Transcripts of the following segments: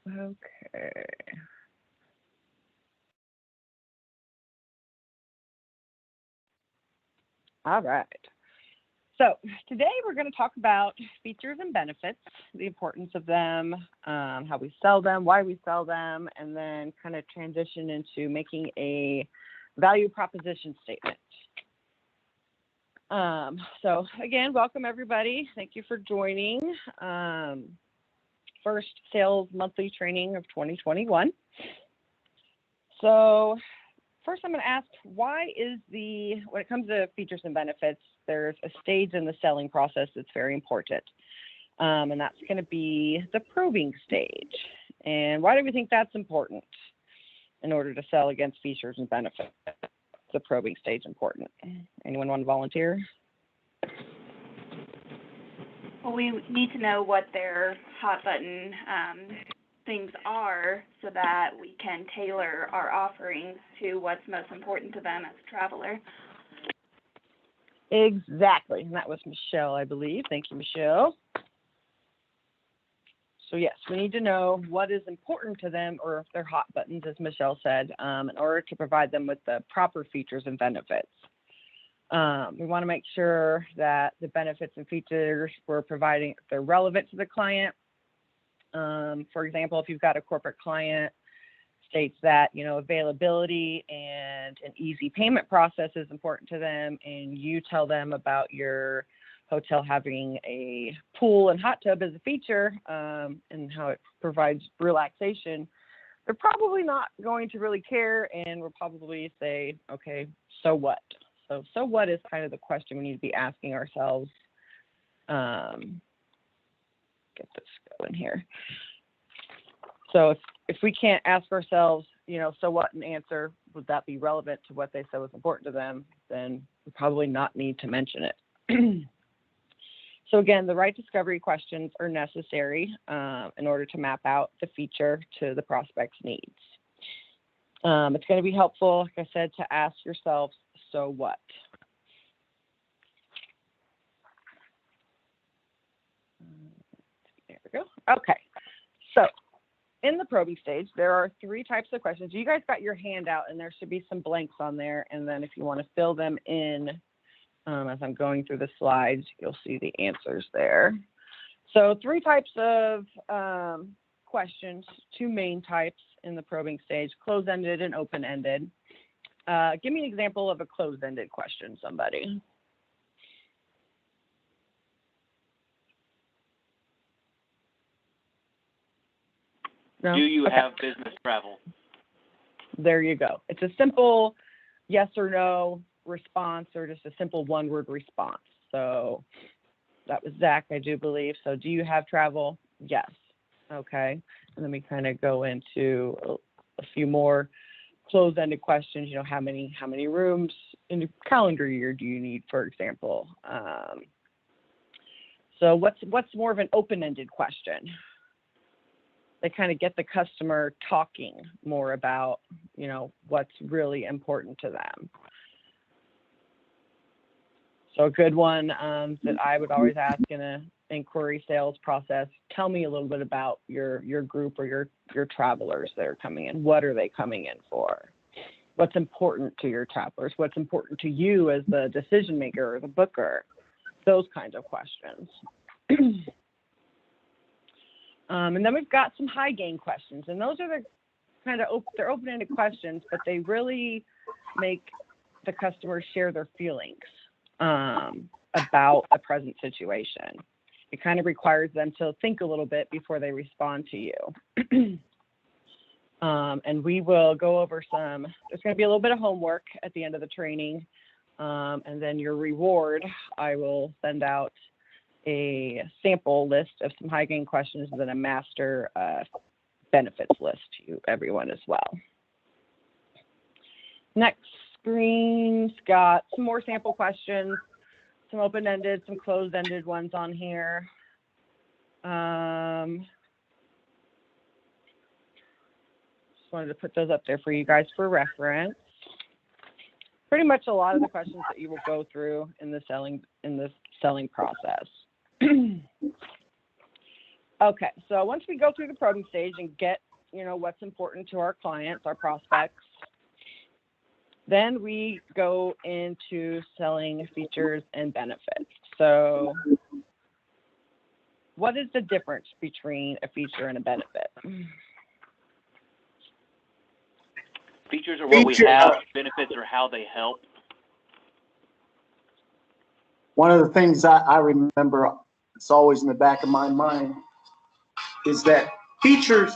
Okay. All right. So today we're going to talk about features and benefits, the importance of them, how we sell them, why we sell them, and then kind of transition into making a value proposition statement. So again, welcome everybody. Thank you for joining. First sales monthly training of 2021. So first I'm going to ask, why is when it comes to features and benefits, there's a stage in the selling process that's very important. And that's going to be the probing stage. And why do we think that's important in order to sell against features and benefits? The probing stage important. Anyone want to volunteer? Well, we need to know what their hot button things are so that we can tailor our offerings to what's most important to them as a traveler. Exactly. And that was Michelle, I believe. Thank you, Michelle. So yes, we need to know what is important to them, or their hot buttons, as Michelle said, in order to provide them with the proper features and benefits. We want to make sure that the benefits and features we're providing, they're relevant to the client. For example, if you've got a corporate client, states that, availability and an easy payment process is important to them, and you tell them about your hotel having a pool and hot tub as a feature, and how it provides relaxation, they're probably not going to really care and will probably say, okay, so what? So what is kind of the question we need to be asking ourselves. Get this going here. So if we can't ask ourselves, so what, and answer, would that be relevant to what they said was important to them, then we probably not need to mention it. So again, the right discovery questions are necessary in order to map out the feature to the prospect's needs. It's going to be helpful, like I said, to ask yourself, so what? There we go. Okay. So in the probing stage, there are 3 types of questions. You guys got your handout, and there should be some blanks on there. And then if you want to fill them in as I'm going through the slides, you'll see the answers there. So 3 types of questions, 2 main types in the probing stage, closed-ended and open-ended. Give me an example of a closed-ended question, somebody. No? Do you Okay. have business travel? There you go. It's a simple yes or no response, or just a simple one-word response. So that was Zach, I do believe. So do you have travel? Yes. Okay. And then we kind of go into a few more closed-ended questions. How many rooms in a calendar year do you need, for example? So what's more of an open-ended question? They kind of get the customer talking more about, what's really important to them. So a good one that I would always ask in an inquiry sales process, tell me a little bit about your group or your travelers that are coming in. What are they coming in for? What's important to your travelers? What's important to you as the decision maker or the booker? Those kinds of questions. And then we've got some high gain questions, and those are the kind of they're open-ended questions, but they really make the customer share their feelings about a present situation. It kind of requires them to think a little bit before they respond to you. And we will go over there's going to be a little bit of homework at the end of the training. And then your reward, I will send out a sample list of some high gain questions and then a master benefits list to everyone as well. Next screen's got some more sample questions, some open-ended, some closed-ended ones on here. Just wanted to put those up there for you guys for reference. Pretty much a lot of the questions that you will go through in the selling process. Okay, so once we go through the probing stage and get, what's important to our clients, our prospects, then we go into selling features and benefits. So what is the difference between a feature and a benefit? Features are what we have, benefits are how they help. One of the things I remember, it's always in the back of my mind, is that features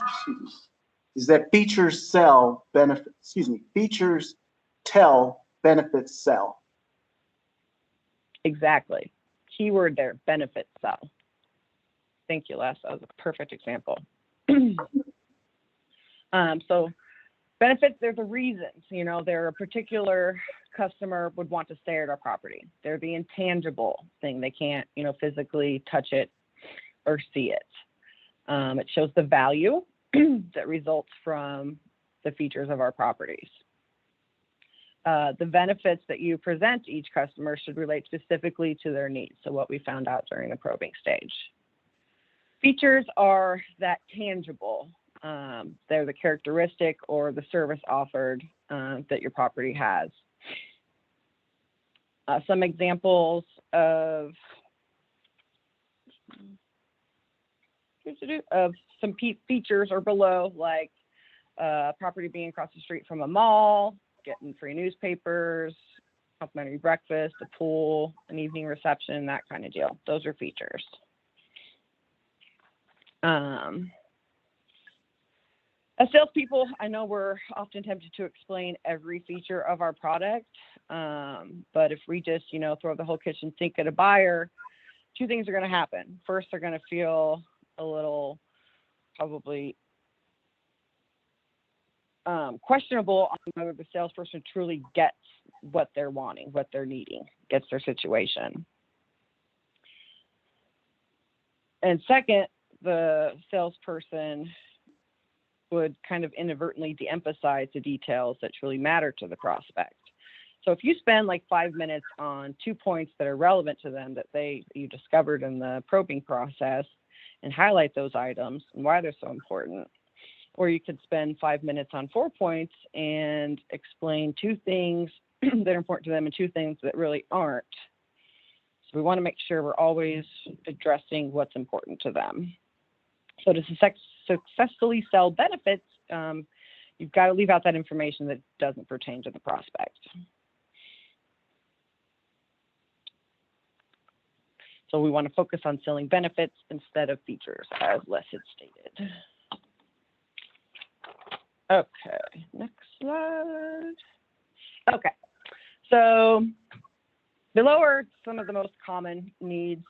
sell benefits, features tell, benefits sell. Exactly. Keyword there, benefits sell. Thank you, Les. That was a perfect example. So benefits, there's a reason, they're a particular customer would want to stay at our property. They're the intangible thing. They can't, physically touch it or see it. It shows the value that results from the features of our properties. The benefits that you present to each customer should relate specifically to their needs. So what we found out during the probing stage. Features are that tangible. They're the characteristic or the service offered that your property has. Some examples of some features are below, like property being across the street from a mall, getting free newspapers, complimentary breakfast, a pool, an evening reception, that kind of deal. Those are features. As salespeople, I know we're often tempted to explain every feature of our product, but if we just, throw the whole kitchen sink at a buyer, two things are going to happen. First, they're going to feel a little probably questionable on whether the salesperson truly gets what they're wanting, what they're needing, gets their situation. And second, the salesperson would kind of inadvertently de-emphasize the details that truly matter to the prospect. So if you spend like 5 minutes on 2 points that are relevant to them that you discovered in the probing process and highlight those items and why they're so important, or you could spend 5 minutes on 4 points and explain 2 things that are important to them and 2 things that really aren't. So we want to make sure we're always addressing what's important to them. So to successfully sell benefits, you've got to leave out that information that doesn't pertain to the prospect. So we want to focus on selling benefits instead of features, as Les had stated. Okay, next slide. Okay, so below are some of the most common needs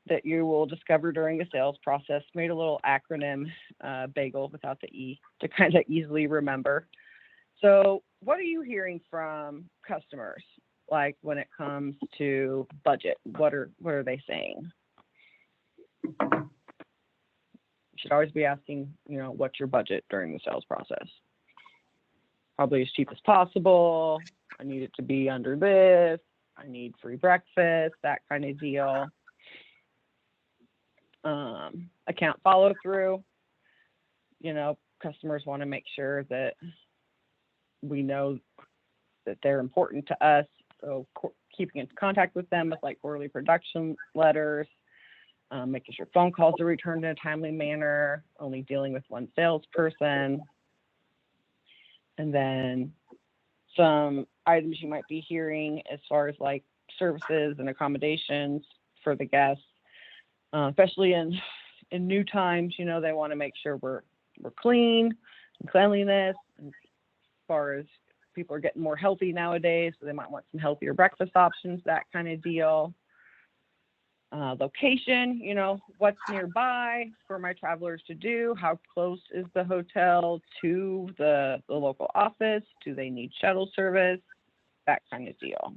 that you will discover during the sales process. Made a little acronym, BAGEL without the E, to kind of easily remember. So what are you hearing from customers, like when it comes to budget? What are they saying? You should always be asking, what's your budget during the sales process? Probably as cheap as possible. I need it to be under this. I need free breakfast, that kind of deal. Account follow through. Customers want to make sure that we know that they're important to us. So keeping in contact with them with like quarterly production letters, making sure phone calls are returned in a timely manner, only dealing with one salesperson. And then some items you might be hearing as far as like services and accommodations for the guests, especially in new times. They want to make sure we're clean and cleanliness. And as far as people are getting more healthy nowadays, so they might want some healthier breakfast options, that kind of deal. Location, what's nearby for my travelers to do? How close is the hotel to the local office? Do they need shuttle service? That kind of deal.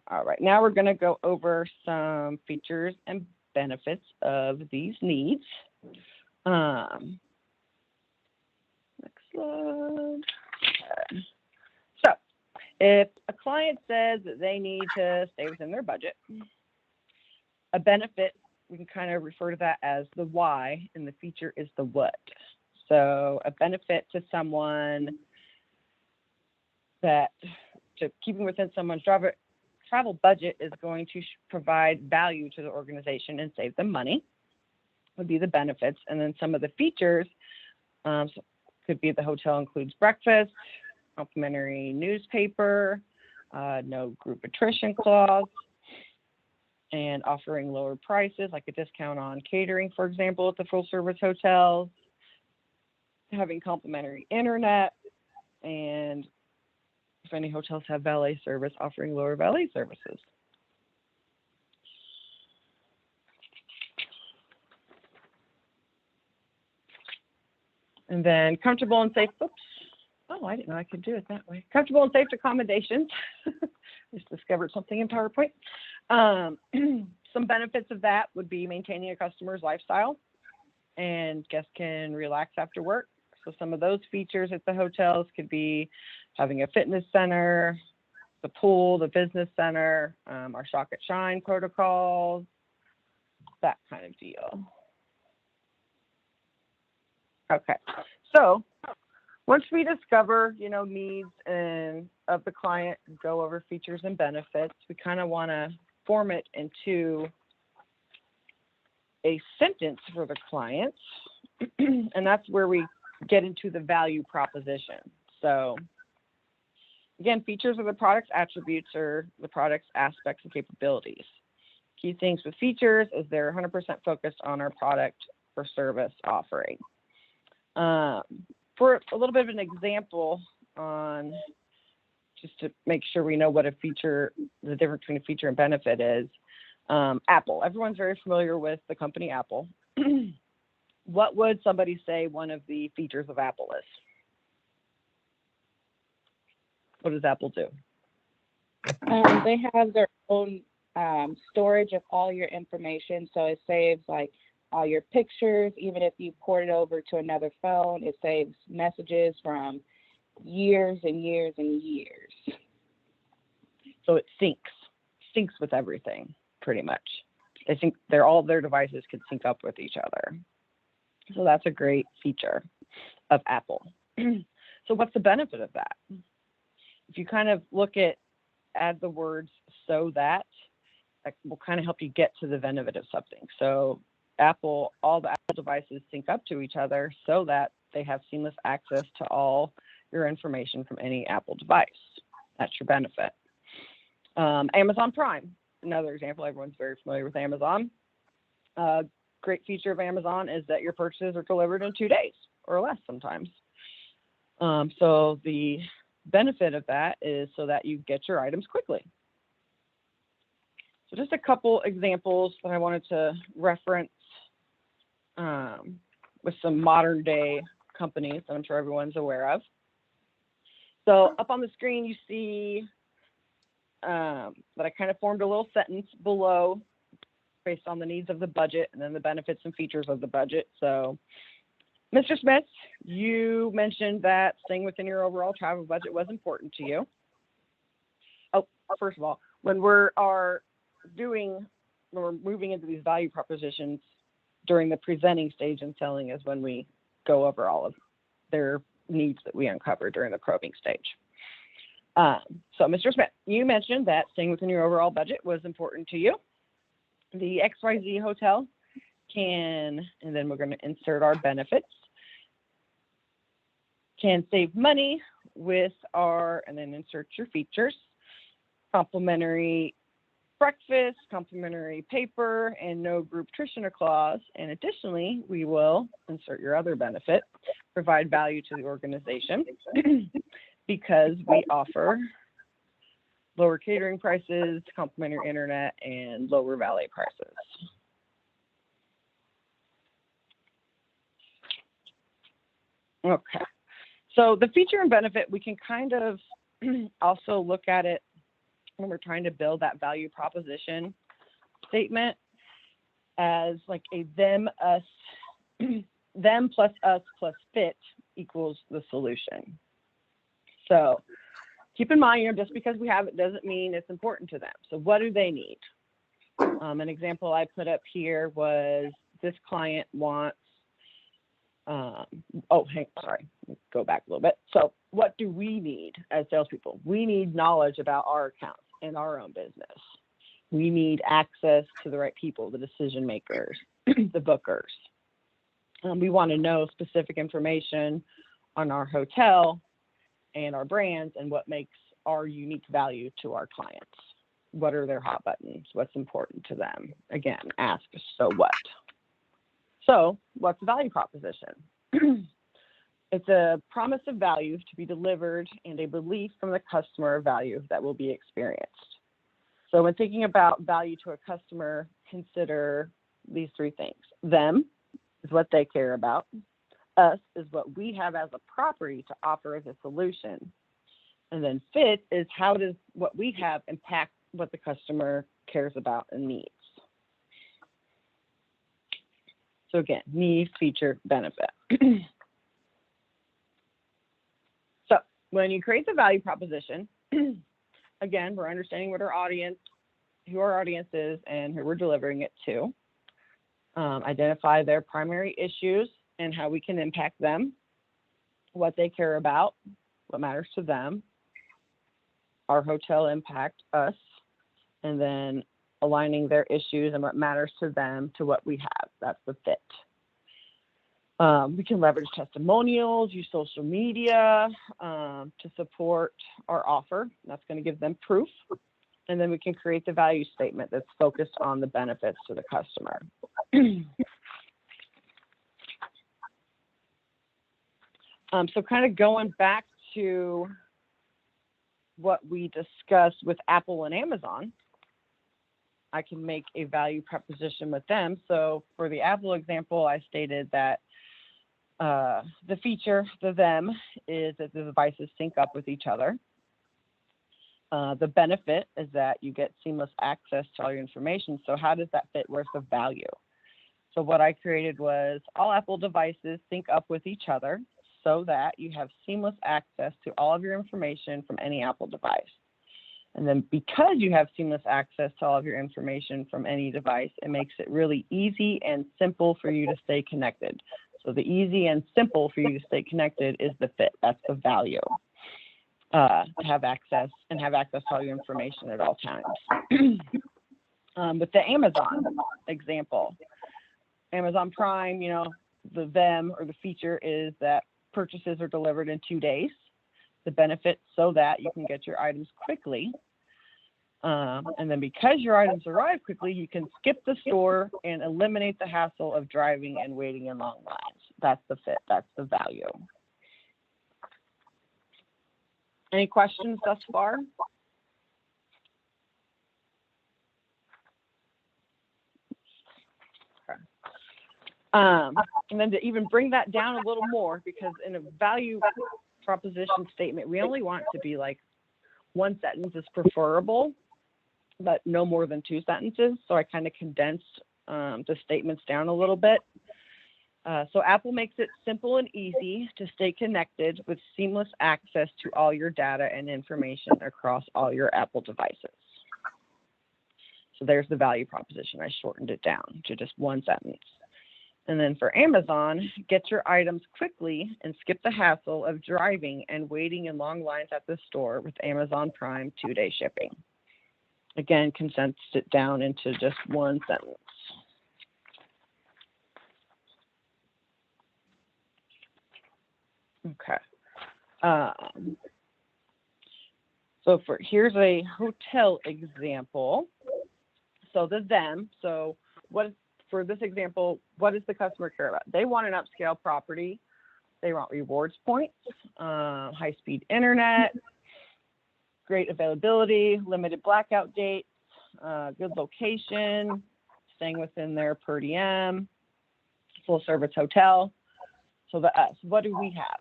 All right, now we're going to go over some features and benefits of these needs. Next slide. Okay. So, if a client says that they need to stay within their budget, A benefit, we can kind of refer to that as the why, and the feature is the what. So a benefit to someone that, to keeping within someone's travel budget, is going to provide value to the organization and save them money, would be the benefits. And then some of the features could be the hotel includes breakfast, complimentary newspaper, no group attrition clause, and offering lower prices, like a discount on catering, for example, at the full service hotels, having complimentary internet, and if any hotels have valet service, offering lower valet services. And then comfortable and safe, oops. Oh, I didn't know I could do it that way. Comfortable and safe accommodations. Just discovered something in PowerPoint. Some benefits of that would be maintaining a customer's lifestyle, and guests can relax after work. So some of those features at the hotels could be having a fitness center, the pool, the business center, our Shock at Shine protocols, that kind of deal. Okay, so once we discover, needs of the client, go over features and benefits, we kind of want to form it into a sentence for the client, and that's where we get into the value proposition. So again, features are the product's attributes or the product's aspects and capabilities. Key things with features is they're 100% focused on our product or service offering. For a little bit of an example on, just to make sure we know what a feature, the difference between a feature and benefit is, Apple. Everyone's very familiar with the company Apple. What would somebody say one of the features of Apple is? What does Apple do? They have their own storage of all your information, so it saves like all your pictures. Even if you port it over to another phone, it saves messages from years and years and years. So it syncs with everything, pretty much. I think all their devices could sync up with each other. So that's a great feature of Apple. So what's the benefit of that? If you kind of add the words so that will kind of help you get to the benefit of something. So all the Apple devices sync up to each other so that they have seamless access to all your information from any Apple device. That's your benefit. Amazon Prime, another example. Everyone's very familiar with Amazon. Great feature of Amazon is that your purchases are delivered in 2 days or less sometimes. So the benefit of that is so that you get your items quickly. So just a couple examples that I wanted to reference with some modern day companies that I'm sure everyone's aware of. So up on the screen, you see that I kind of formed a little sentence below based on the needs of the budget and then the benefits and features of the budget. So Mr. Smith, you mentioned that staying within your overall travel budget was important to you. Oh, first of all, when we're moving into these value propositions during the presenting stage and selling is when we go over all of their needs that we uncover during the probing stage. So Mr. Smith, you mentioned that staying within your overall budget was important to you. The XYZ hotel and then we're going to insert our benefits, can save money with and then insert your features, complimentary breakfast, complimentary paper, and no group attrition clause. And additionally, we will insert your other benefit, provide value to the organization because we offer lower catering prices, complimentary internet, and lower valet prices. Okay, so the feature and benefit, we can kind of also look at it when we're trying to build that value proposition statement as like a them plus us plus fit equals the solution. So keep in mind, just because we have it doesn't mean it's important to them. So what do they need? An example I put up here was this client wants, sorry, go back a little bit. So what do we need as salespeople? We need knowledge about our accounts and our own business. We need access to the right people, the decision makers, the bookers. We want to know specific information on our hotel and our brands and what makes our unique value to our clients. What are their hot buttons? What's important to them? Again, ask, so what? So what's the value proposition? It's a promise of value to be delivered and a belief from the customer of value that will be experienced. So when thinking about value to a customer, consider these three things. Them is what they care about. Us is what we have as a property to offer as a solution. And then fit is how does what we have impact what the customer cares about and needs. So again, need, feature, benefit. So when you create the value proposition, again, we're understanding what our audience, who our audience is and who we're delivering it to. Identify their primary issues and how we can impact them, what they care about, what matters to them, our hotel impact us, and then aligning their issues and what matters to them to what we have. That's the fit. We can leverage testimonials, use social media to support our offer. That's going to give them proof. And then we can create the value statement that's focused on the benefits to the customer. So kind of going back to what we discussed with Apple and Amazon, I can make a value proposition with them. So for the Apple example, I stated that the feature, the them, is that the devices sync up with each other. The benefit is that you get seamless access to all your information. So how does that fit? Where's the value? So what I created was all Apple devices sync up with each other so that you have seamless access to all of your information from any Apple device. And then because you have seamless access to all of your information from any device, it makes it really easy and simple for you to stay connected. So the easy and simple for you to stay connected is the fit. That's the value. To have access to all your information at all times. With the Amazon example, Amazon Prime, the them or the feature is that purchases are delivered in 2 days. The benefit so that you can get your items quickly. And then because your items arrive quickly, you can skip the store and eliminate the hassle of driving and waiting in long lines. That's the fit. That's the value. Any questions thus far? Okay. And then to even bring that down a little more, because in a value proposition statement, we only want to be like one sentence is preferable, but no more than 2 sentences. So I kind of condensed the statements down a little bit. So Apple makes it simple and easy to stay connected with seamless access to all your data and information across all your Apple devices. So there's the value proposition. I shortened it down to just 1 sentence. And then for Amazon, get your items quickly and skip the hassle of driving and waiting in long lines at the store with Amazon Prime 2-day shipping. Again, condensed it down into just 1 sentence. Okay. So here's a hotel example. So the them. So for this example, what does the customer care about? They want an upscale property. They want rewards points, high-speed internet, great availability, limited blackout dates, good location, staying within their per diem, full-service hotel. So the us, what do we have?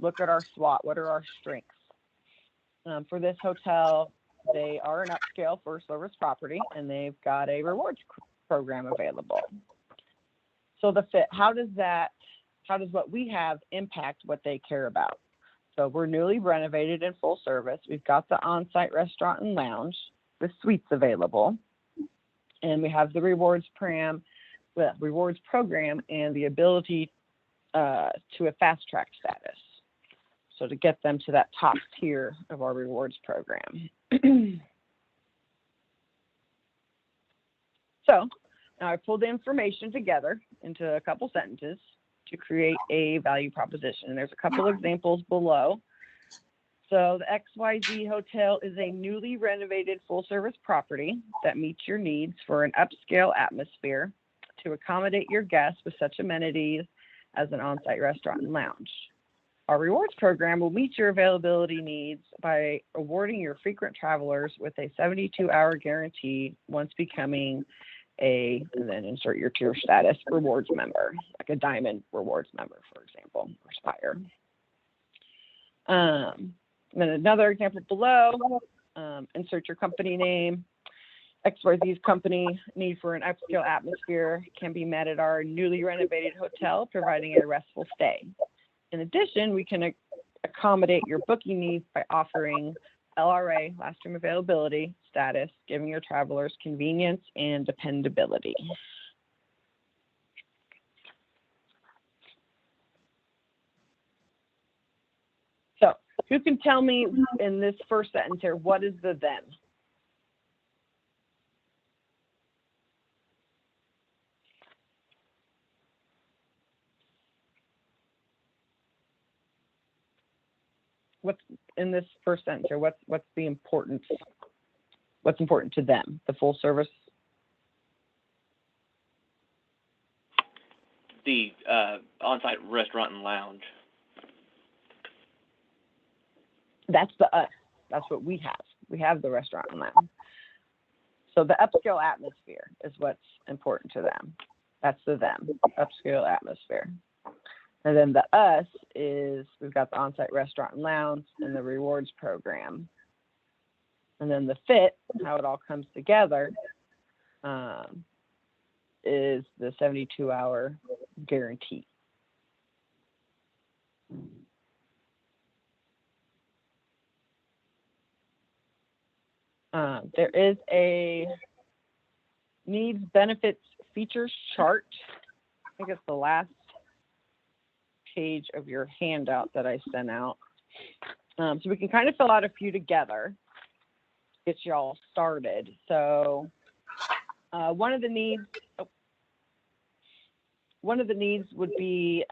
Look at our SWOT. What are our strengths? For this hotel, they are an upscale full-service property, and they've got a rewards program available. So the fit, how does what we have impact what they care about? So we're newly renovated and full service. We've got the on-site restaurant and lounge with suites available. And we have the rewards program and the ability to a fast track status. So to get them to that top tier of our rewards program. So now I pulled the information together into a couple sentences to create a value proposition. And there's a couple examples below. So the XYZ Hotel is a newly renovated full-service property that meets your needs for an upscale atmosphere to accommodate your guests with such amenities as an on-site restaurant and lounge. Our rewards program will meet your availability needs by awarding your frequent travelers with a 72-hour guarantee once becoming and then insert your tier status, rewards member, like a diamond rewards member, for example, or Spire. And then another example below, insert your company name. XYZ's company need for an upscale atmosphere can be met at our newly renovated hotel, providing a restful stay. In addition, we can accommodate your booking needs by offering LRA, last room availability status, giving your travelers convenience and dependability. So who can tell me in this first sentence here, what is the them? What's in this first sentence here? What's the importance? What's important to them? The full service? The on-site restaurant and lounge. That's the us. That's what we have. We have the restaurant and lounge. So the upscale atmosphere is what's important to them. That's the them, upscale atmosphere. And then the us is, we've got the on-site restaurant and lounge and the rewards program. And then the fit, how it all comes together, is the 72-hour guarantee. There is a needs, benefits, features chart. I think it's the last page of your handout that I sent out. So we can kind of fill out a few together, get you all started. So one of the needs would be,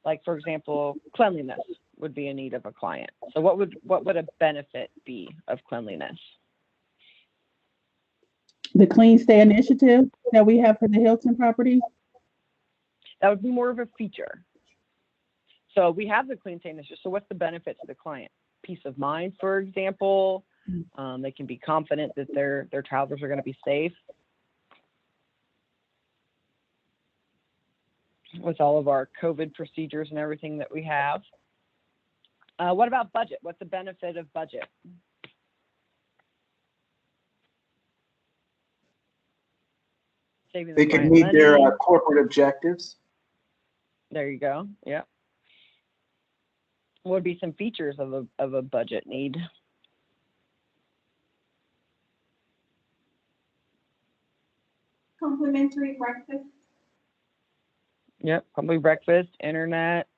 like, for example, cleanliness would be a need of a client. So what would a benefit be of cleanliness? The Clean Stay initiative that we have for the Hilton property? That would be more of a feature. So we have the Clean Stay initiative. So what's the benefit to the client? Peace of mind, for example. They can be confident that their travelers are going to be safe. With all of our COVID procedures and everything that we have. What about budget? What's the benefit of budget? Saving the They can client meet money. their corporate objectives. There you go. Yeah. What would be some features of a budget need? Complimentary breakfast. Yep, probably breakfast, internet,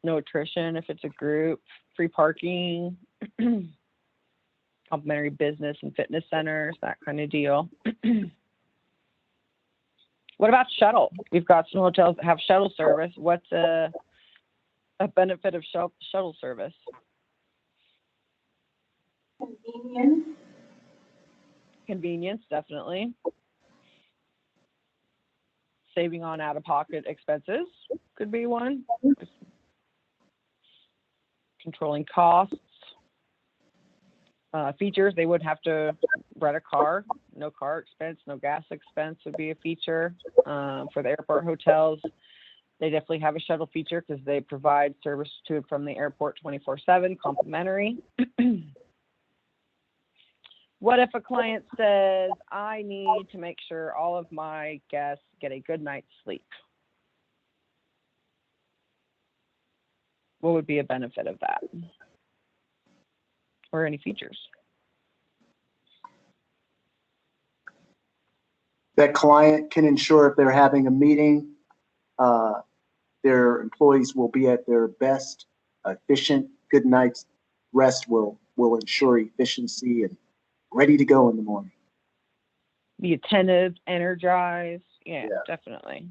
no attrition if it's a group, free parking, complimentary business and fitness centers, that kind of deal. What about shuttle? We've got some hotels that have shuttle service. What's a benefit of shuttle service? Convenience. Convenience, definitely. Saving on out-of-pocket expenses could be one. Controlling costs. Features, they wouldn't have to rent a car. No car expense, no gas expense would be a feature. For the airport hotels, they definitely have a shuttle feature because they provide service to and from the airport 24/7, complimentary. What if a client says, I need to make sure all of my guests get a good night's sleep? What would be a benefit of that? Or any features? That client can ensure if they're having a meeting, their employees will be at their best, efficient. Good night's rest will ensure efficiency and ready to go in the morning. Be attentive, energized. Yeah, definitely.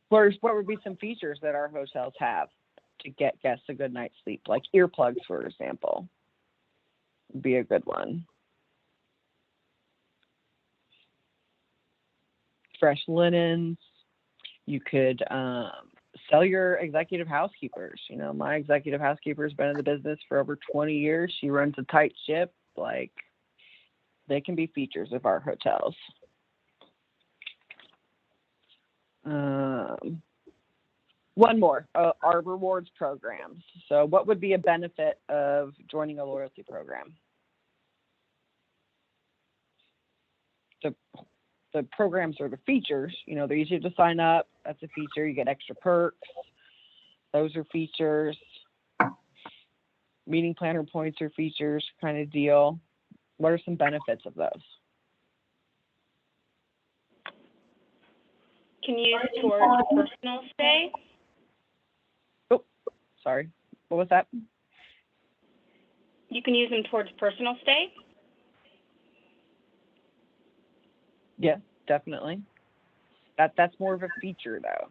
What would be some features that our hotels have to get guests a good night's sleep? Like earplugs, for example, would be a good one. Fresh linens. You could sell your executive housekeepers. You know, my executive housekeeper's been in the business for over 20 years. She runs a tight ship. Like, they can be features of our hotels. One more, our rewards programs. So what would be a benefit of joining a loyalty program? The programs are the features. You know, they're easy to sign up. That's a feature. You get extra perks. Those are features. Meeting planner points are features kind of deal. What are some benefits of those? Can use towards personal stay. Oh, sorry. What was that? You can use them towards personal stay. Yeah, definitely. That's more of a feature though.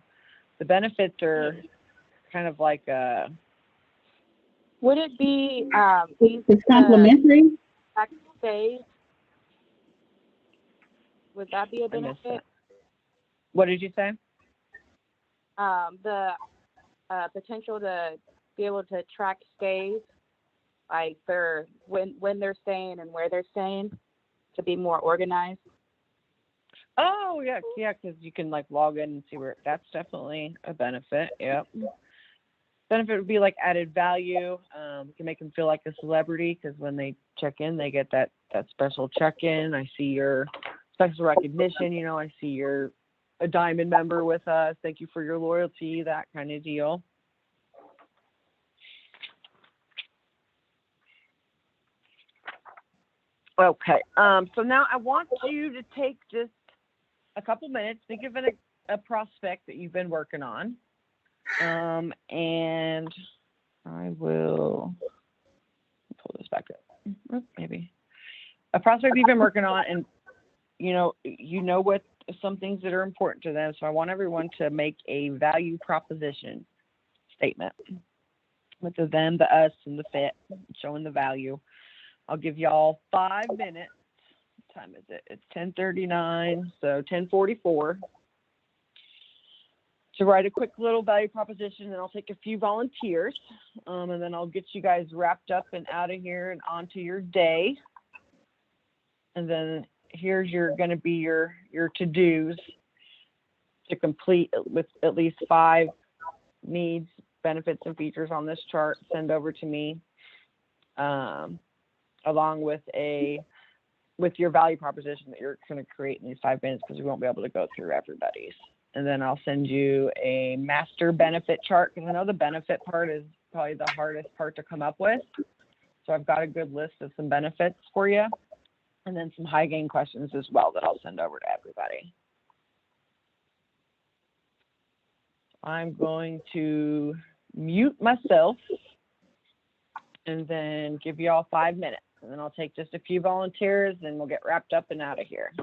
The benefits are kind of like Would it be It's complimentary? tax stays? Would that be a I missed benefit? that. What did you say? The potential to be able to track stays, like when they're staying and where they're staying, to be more organized. Oh yeah, because you can like log in and see where. That's definitely a benefit. Yep. Benefit would be like added value. You can make them feel like a celebrity because when they check in, they get that special check-in. I see your special recognition. You know, I see you're a diamond member with us. Thank you for your loyalty. That kind of deal. Okay. So now I want you to take just a couple minutes, think of a prospect that you've been working on. And I will pull this back up. Maybe a prospect you've been working on, and you know what some things that are important to them. So I want everyone to make a value proposition statement with the them, the us, and the fit, showing the value. I'll give y'all 5 minutes. What time is it? It's 10:39, so 10:44. To write a quick little value proposition, and I'll take a few volunteers, and then I'll get you guys wrapped up and out of here and onto your day. And then here's going to be your to-dos to complete with at least 5 needs, benefits, and features on this chart. Send over to me, along with your value proposition that you're going to create in these 5 minutes, because we won't be able to go through everybody's. And then I'll send you a master benefit chart, because I know the benefit part is probably the hardest part to come up with. So I've got a good list of some benefits for you, and then some high gain questions as well that I'll send over to everybody. I'm going to mute myself and then give you all 5 minutes. And then I'll take just a few volunteers and we'll get wrapped up and out of here.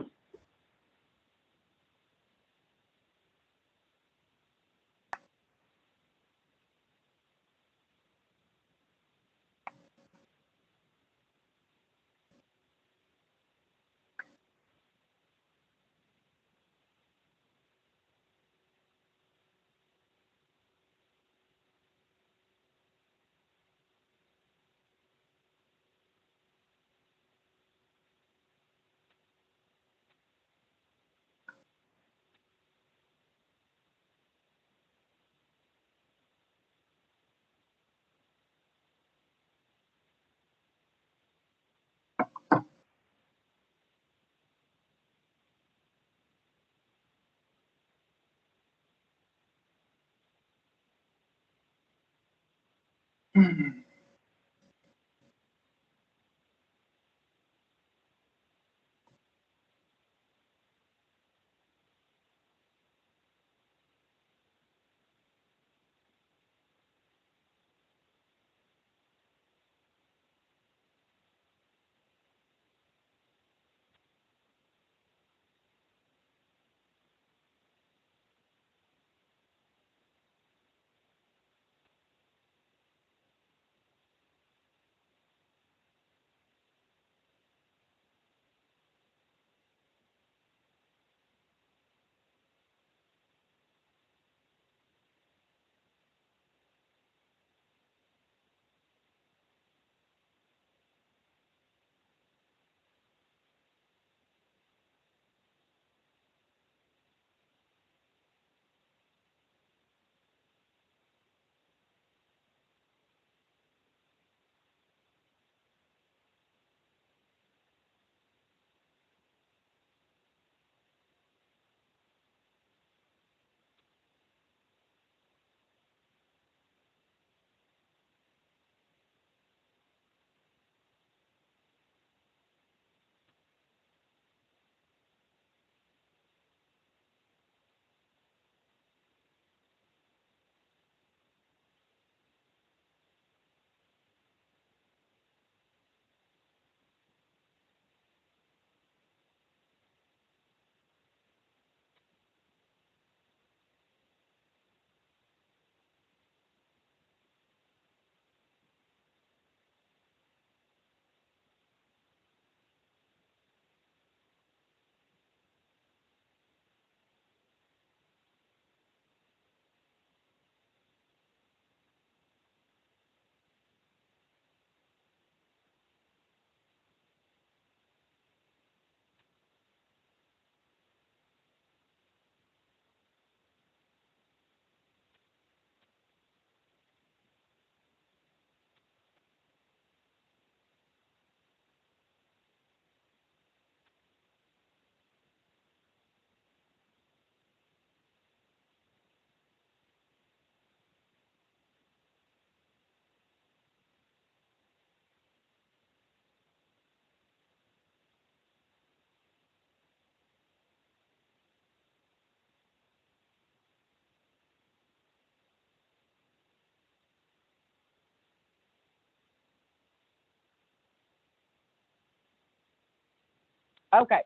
Okay.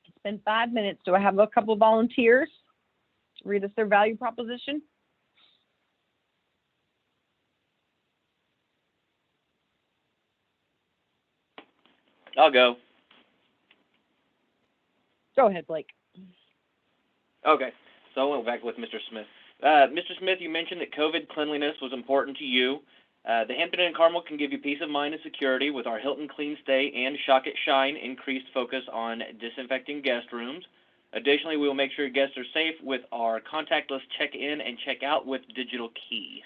It's been 5 minutes. Do I have a couple of volunteers to read us their value proposition? I'll go. Go ahead, Blake. Okay, so I went back with Mr. Smith. Mr. Smith, you mentioned that COVID cleanliness was important to you. The Hampton Inn Carmel can give you peace of mind and security with our Hilton Clean Stay and Shock It Shine increased focus on disinfecting guest rooms. Additionally, we will make sure guests are safe with our contactless check-in and check-out with digital key.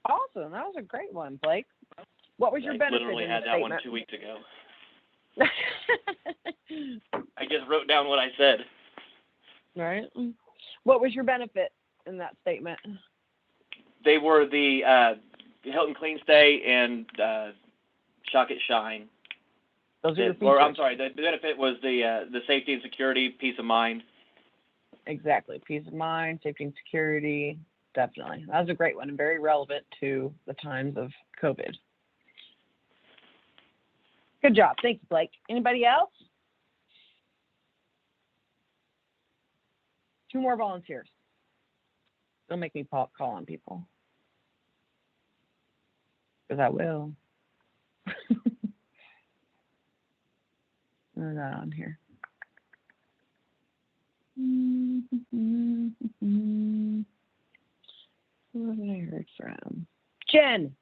Awesome. That was a great one, Blake. What was your I benefit literally in had the that statement? one 2 weeks ago. I just wrote down what I said. Right. What was your benefit in that statement? They were the Hilton Clean Stay and Shock It Shine. Those are your features. Or I'm sorry, the benefit was the safety and security, peace of mind. Exactly. Peace of mind, safety and security. Definitely. That was a great one and very relevant to the times of COVID. Good job. Thanks, Blake. Anybody else? 2 more volunteers. Don't make me call on people. Because I will. They're not on here. Who have I heard from? Jen,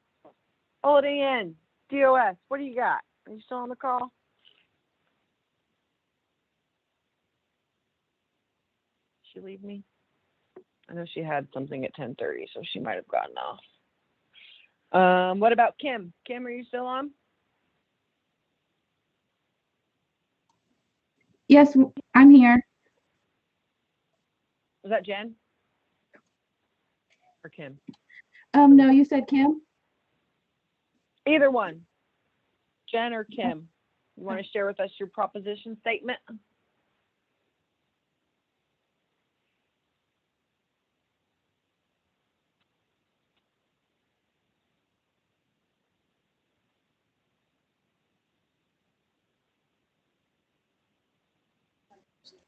Holiday Inn, DOS. What do you got? Are you still on the call? Did she leave me? I know she had something at 10:30, so she might have gotten off. What about Kim? Kim, are you still on? Yes, I'm here. Was that Jen? Or Kim? No, you said Kim? Either one. Jen or Kim. You want to share with us your proposition statement?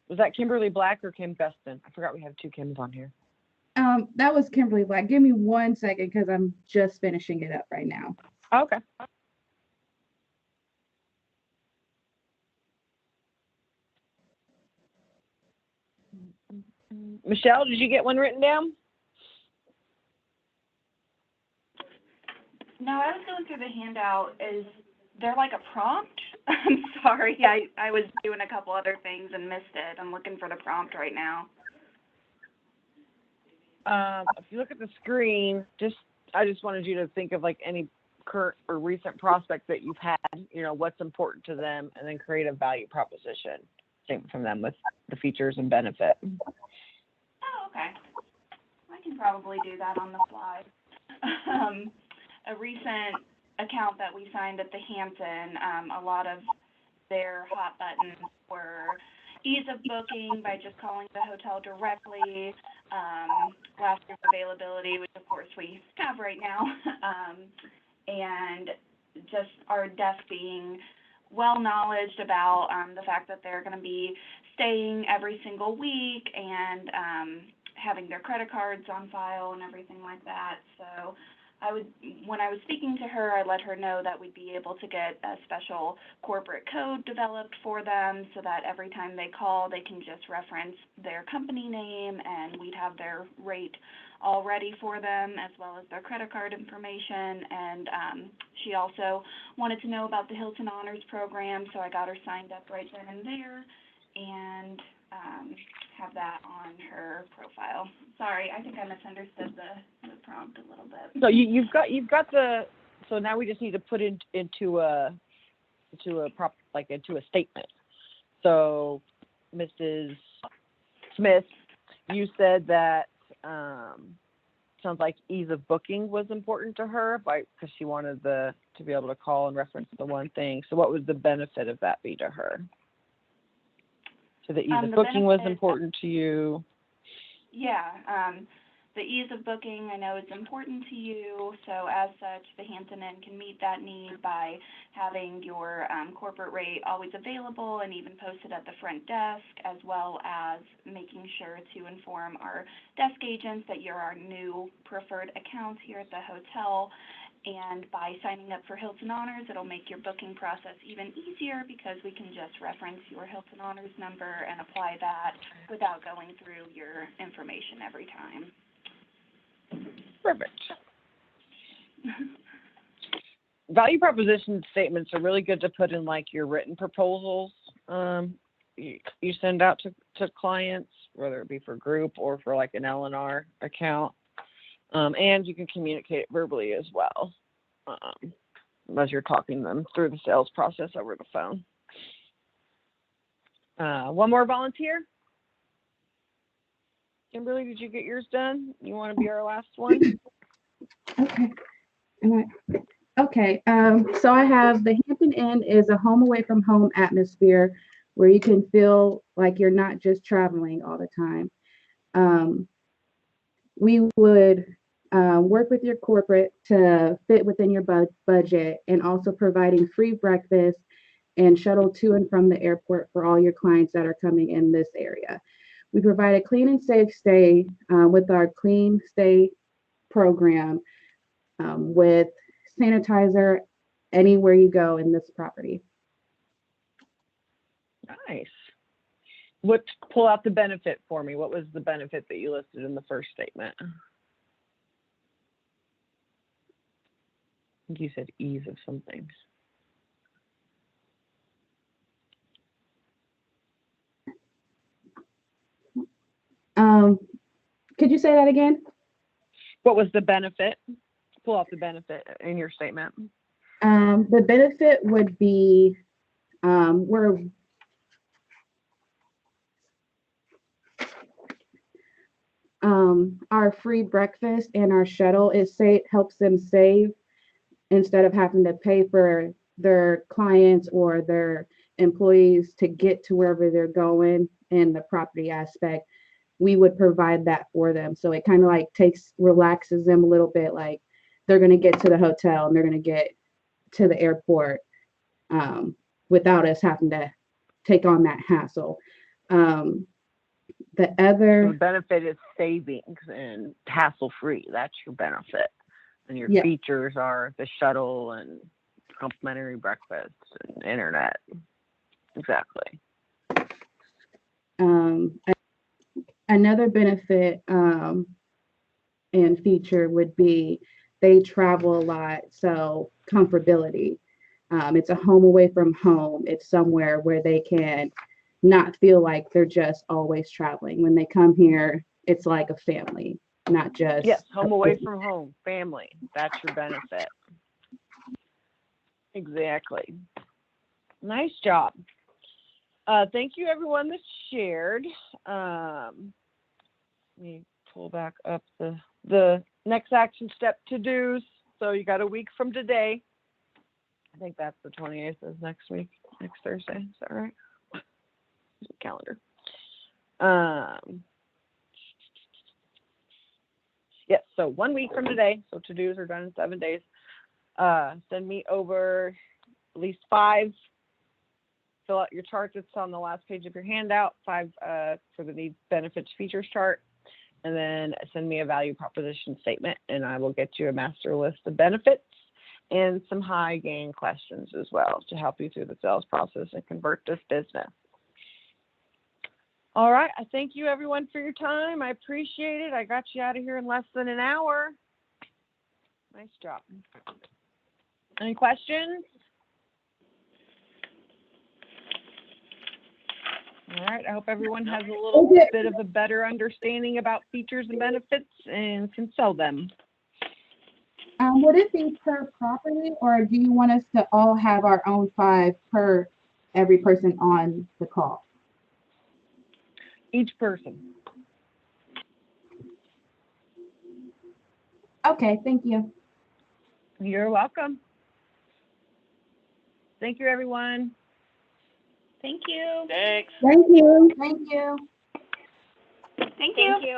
Was that Kimberly Black or Kim Guston? I forgot we have 2 Kims on here. That was Kimberly Black. Give me 1 second because I'm just finishing it up right now. Okay. Michelle, did you get one written down? No, I was going through the handout. Is there like a prompt? I'm sorry, I was doing a couple other things and missed it. I'm looking for the prompt right now. If you look at the screen, I just wanted you to think of like any current or recent prospect that you've had, what's important to them, and then create a value proposition statement from them with the features and benefit. Oh, okay. I can probably do that on the fly. A recent account that we signed at the Hampton, a lot of their hot buttons were ease of booking by just calling the hotel directly, last year's availability, which of course we have right now, and just our desk being well knowledged about the fact that they're going to be staying every single week and having their credit cards on file and everything like that. So when I was speaking to her, I let her know that we'd be able to get a special corporate code developed for them so that every time they call, they can just reference their company name and we'd have their rate all ready for them, as well as their credit card information. And she also wanted to know about the Hilton Honors program, so I got her signed up right then and there and have that on her profile. Sorry, I think I misunderstood the prompt a little bit. So you've got the. So now we just need to put it into a statement. So, Mrs. Smith, you said that sounds like ease of booking was important to her, because she wanted to be able to call and reference the one thing. So, what would the benefit of that be to her? So the ease of booking was important to you. Yeah. the ease of booking, I know is important to you, so as such, the Hampton Inn can meet that need by having your corporate rate always available and even posted at the front desk, as well as making sure to inform our desk agents that you're our new preferred account here at the hotel. And by signing up for Hilton Honors, it'll make your booking process even easier because we can just reference your Hilton Honors number and apply that without going through your information every time. Perfect. Value proposition statements are really good to put in like your written proposals you send out to clients, whether it be for group or for like an L&R account. And you can communicate it verbally as well as you're talking them through the sales process over the phone. One more volunteer? Kimberly, did you get yours done? You want to be our last one? Okay. Okay. So I have the Hampton Inn is a home away from home atmosphere where you can feel like you're not just traveling all the time. We would work with your corporate to fit within your budget, and also providing free breakfast and shuttle to and from the airport for all your clients that are coming in this area. We provide a clean and safe stay with our Clean Stay program with sanitizer anywhere you go in this property. Nice. Pull out the benefit for me. What was the benefit that you listed in the first statement? I think you said ease of some things. Could you say that again? What was the benefit? Pull out the benefit in your statement. The benefit would be our free breakfast and our shuttle. It helps them save instead of having to pay for their clients or their employees to get to wherever they're going in the property aspect. We would provide that for them. So it kind of like relaxes them a little bit, like they're going to get to the hotel and they're going to get to the airport without us having to take on that hassle. The benefit is savings and hassle-free. That's your benefit. And your features are the shuttle and complimentary breakfast and internet. Exactly. Another benefit and feature would be they travel a lot, so comfortability. It's a home away from home. It's somewhere where they can not feel like they're just always traveling. When they come here, it's like a family, not just... Yes, home away from home, family. That's your benefit. Exactly. Nice job. Thank you, everyone that shared. Let me pull back up the next action step to-dos. So you got a week from today. I think that's the 28th is next week, next Thursday. Is that right? Calendar. Yes, so 1 week from today. So to-dos are done in 7 days. Send me over at least 5. Fill out your chart that's on the last page of your handout, 5 for the needs, benefits, features chart, and then send me a value proposition statement, and I will get you a master list of benefits and some high gain questions as well to help you through the sales process and convert this business. All right, I thank you everyone for your time. I appreciate it. I got you out of here in less than an hour. Nice job. Any questions? All right, I hope everyone has a little bit of a better understanding about features and benefits and can sell them. Would it be per property, or do you want us to all have our own 5 per every person on the call? Each person. Okay, thank you. You're welcome. Thank you, everyone. Thank you. Thanks. Thank you. Thank you. Thank you.